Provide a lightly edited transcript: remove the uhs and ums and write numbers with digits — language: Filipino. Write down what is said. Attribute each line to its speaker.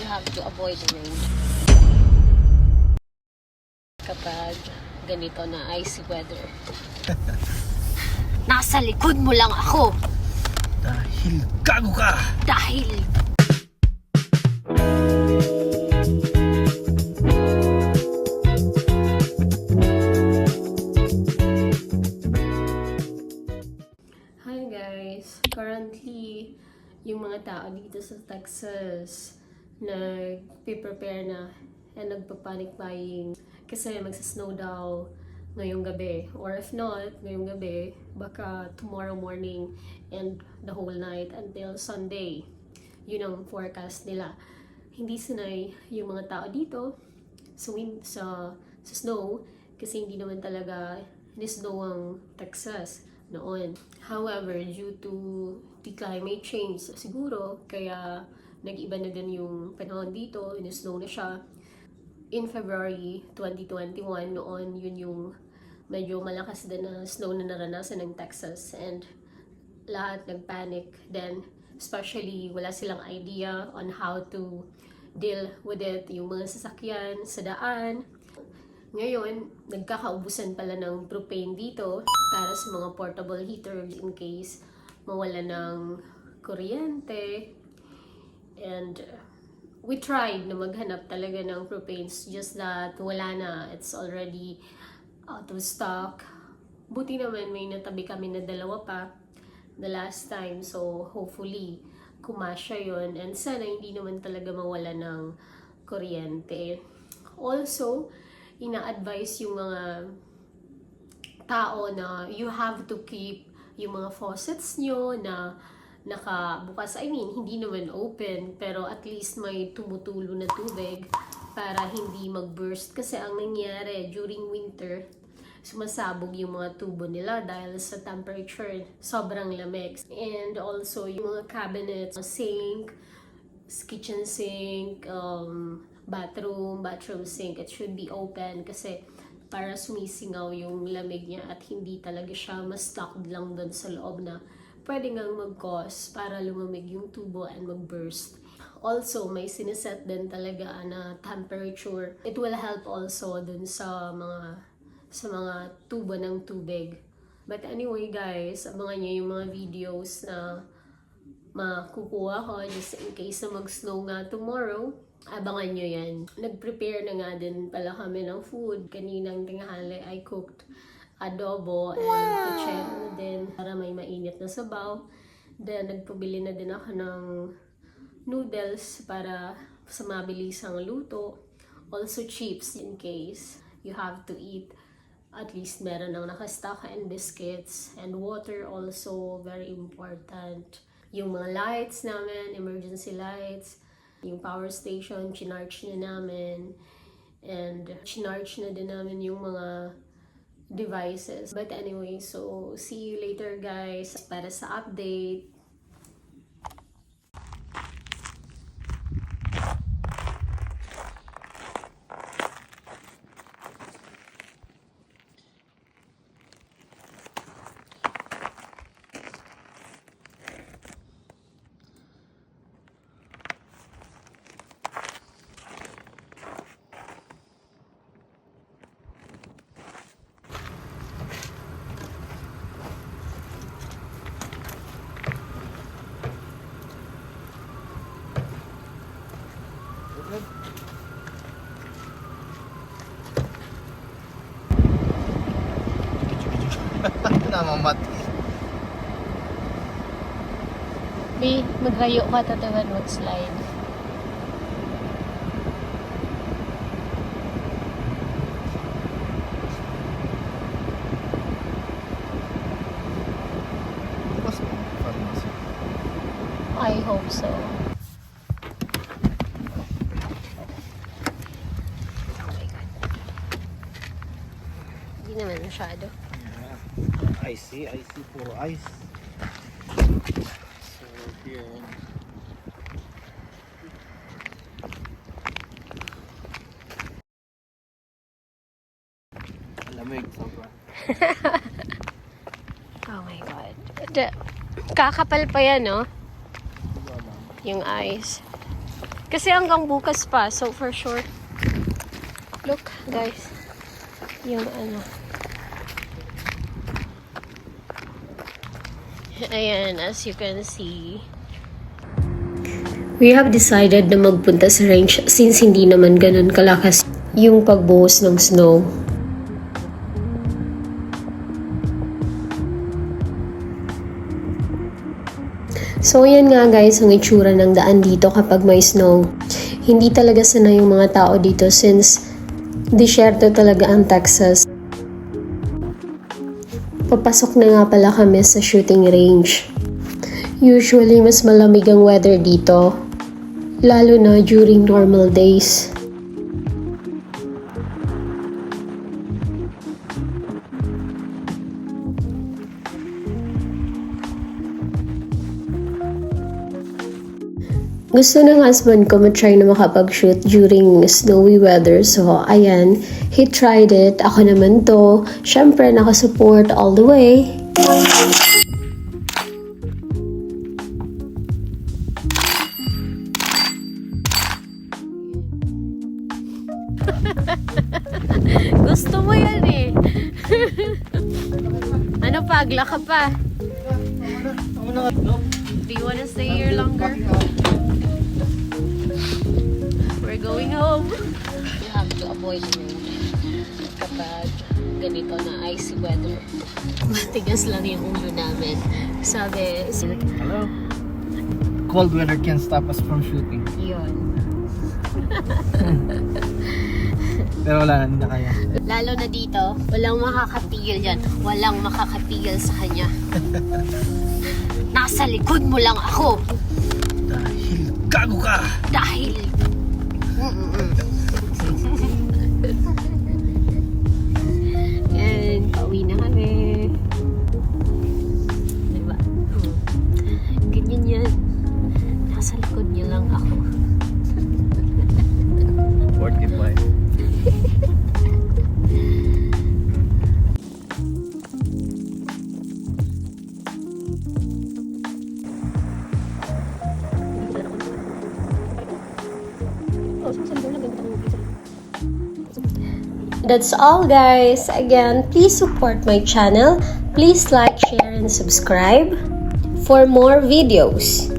Speaker 1: have to avoid the rain kapag ganito na icy weather. Nasa likod mo lang ako.
Speaker 2: Dahil gago ka!
Speaker 1: Dahil hi guys, currently yung mga tao dito sa Texas nag-prepare na and nagpa-panic buying kasi magsa-snow daw ngayong gabi, or if not ngayong gabi, baka tomorrow morning and the whole night until Sunday. Yun ang forecast nila. Hindi sanay yung mga tao dito sa snow kasi hindi naman talaga ni-snow ang Texas noon. However, due to the climate change siguro, kaya nag-iba na din yung panahon dito, in-snow na siya. In February 2021, noon yun yung medyo malakas din na snow na naranasan ng Texas and lahat nagpanic. Then, especially wala silang idea on how to deal with it, yung mga sasakyan sa daan. Ngayon, nagkakaubusan pala ng propane dito para sa mga portable heaters in case mawala ng kuryente. And we tried na maghanap talaga ng propanes, just that wala na. It's already out of stock. Buti naman may natabi kami na dalawa pa the last time. So hopefully kumasya yun. And sana hindi naman talaga mawala ng kuryente. Also, ina-advise yung mga tao na you have to keep yung mga faucets nyo na nakabukas. I mean, hindi naman open, pero at least may tumutulo na tubig para hindi mag-burst. Kasi ang nangyari during winter, sumasabog yung mga tubo nila dahil sa temperature, sobrang lamig. And also, yung mga cabinets, sink, kitchen sink, bathroom sink, it should be open kasi para sumisingaw yung lamig niya at hindi talaga siya ma-stuck lang doon sa loob na pwede ngang mag-cause para lumamig yung tubo and mag-burst. Also, may sineset din talaga na temperature. It will help also dun sa mga tubo ng tubig. But anyway guys, abangan nyo yung mga videos na makukuha ko just in case na mag-snow nga tomorrow. Abangan nyo yan. Nag-prepare na nga din pala kami ng food. Kaninang tinghali I cooked adobo and puchero na din para may mainit na sabaw. Then nagpabili na din ako ng noodles para sa mabilisang luto. Also chips in case you have to eat. At least meron ng nakastock, and biscuits and water also very important. Yung mga lights namin, emergency lights, yung power station, chinarge na namin. And chinarge na din namin yung mga devices. But anyway, so see you later guys para sa update.
Speaker 2: Namamati.
Speaker 1: Di, magrayo ka tatawan mag-slide.
Speaker 2: Bukas mo, pharmacy.
Speaker 1: I hope so. Oh my God. Hindi naman masyado.
Speaker 2: I see, puro ice. So here, lamig sobra.
Speaker 1: Oh my God. Kakapal pa yan, no? Yung ice. Kasi hanggang bukas pa. So, for sure. Look, guys. Yung ano. Ayan, as you can see. We have decided na magpunta sa range since hindi naman ganun kalakas yung pagbuhos ng snow. So, yan nga guys, ang itsura ng daan dito kapag may snow. Hindi talaga sanay yung mga tao dito since disyerto talaga ang Texas. Papasok na nga pala kami sa shooting range. Usually, mas malamig ang weather dito, lalo na during normal days. Gusto ng husband ko matry na makapag-shoot during snowy weather. So, ayan, he tried it. Ako naman to. Syempre, nakasupport all the way. Gusto mo yan eh. Ano pa? Agla ka pa? Do you wanna stay here longer? We're going home. You have to avoid the rain kapag ganito na icy weather. Matigas lang yung ulo namin. Sabi,
Speaker 2: Hello? Cold weather can stop us from shooting.
Speaker 1: yun.
Speaker 2: Pero wala na, hindi na kaya.
Speaker 1: Lalo na dito, walang makakapigil yan. Walang makakapigil sa kanya. Nasa likod mo lang ako.
Speaker 2: Dahil gago ka!
Speaker 1: Dahil... And pauwi na kami. Diba? Ganyan yan. Nasa likod niya lang ako.
Speaker 2: 45.
Speaker 1: That's all guys. Again, please support my channel. Please like, share, and subscribe for more videos.